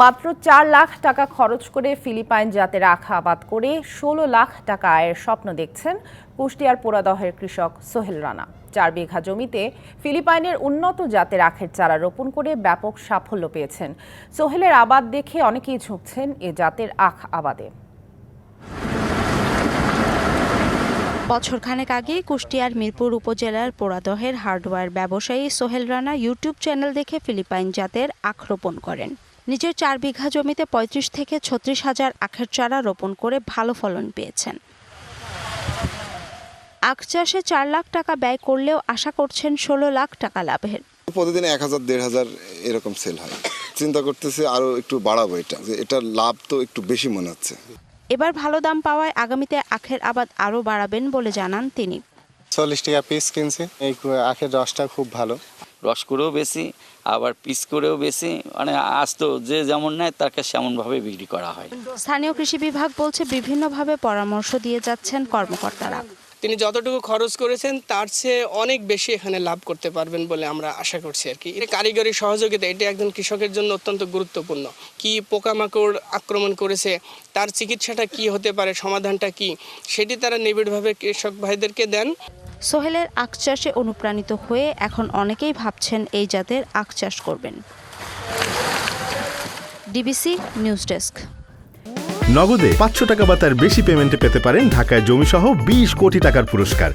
মাত্র ৪ লাখ টাকা খরচ করে ফিলিপাইন জাতের আখ আবাদ করে ১৬ লাখ টাকা আয়ের স্বপ্ন দেখছেন কুষ্টিয়ার পোড়াদহের কৃষক সোহেল রানা। ৪ বিঘা জমিতে ফিলিপাইনের উন্নত জাতের আখের চারা রোপণ করে ব্যাপক সাফল্য পেয়েছেন। সোহেলের আবাদ দেখে অনেকেই ঝুঁকছেন এ জাতের আখ আবাদে। বছরখানেক আগে কুষ্টিয়ার মিরপুর উপজেলার পোড়াদহের হার্ডওয়্যার ব্যবসায়ী সোহেল রানা ইউটিউব চ্যানেল দেখে ফিলিপাইন জাতের আখ রোপণ করেন। নিজের ৪ বিঘা জমিতে ৩৫ থেকে ৩৬ হাজার আখের চারা রোপণ করে ভালো ফলন পেয়েছেন। আখ চাষে ৪ লাখ টাকা ব্যয় করলেও আশা করছেন ১৬ লাখ টাকা লাভের। প্রতিদিন ১,০০০-১,৫০০ এরকম সেল হয়। চিন্তা করতেছি আরো একটু বাড়াবো, এটার লাভ তো একটু বেশি মনে হচ্ছে। এবার ভালো দাম পাওয়ায় আগামীতে আখের আবাদ আরও বাড়াবেন বলে জানান তিনি। ৪০ টাকা পিস কিনছি। এই আখের রসটা খুব ভালো, রস করেও বেশি, আবার পিস করেও বেশি, মানে আজ তো যে যেমন নেয় তাকে সেমনভাবে বিক্রি করা হয়। স্থানীয় কৃষি বিভাগ বলছে বিভিন্নভাবে পরামর্শ দিয়ে যাচ্ছেন কর্মকর্তারা। তিনি যতটুকু খরচ করেছেন তার চেয়ে অনেক বেশি এখানে লাভ করতে পারবেন বলে আমরা আশা করছি আর কি। কারিগরি সহযোগিতা এটা একজন কৃষকের জন্য অত্যন্ত গুরুত্বপূর্ণ। কি পোকামাকড় আক্রমণ করেছে, তার চিকিৎসাটা কি হতে পারে, সমাধানটা কি, সেটি তারা নিবিড়ভাবে কৃষক ভাইদেরকে দেন। সোহেলের আখ চাষে অনুপ্রাণিত হয়ে এখন অনেকেই ভাবছেন এই জাতের আখ চাষ করবেন। DBC news desk. নগদে ৫০০ টাকা বা তার বেশি পেমেন্টে পেতে পারেন ঢাকায় জমিসহ ২০ কোটি টাকার পুরস্কার।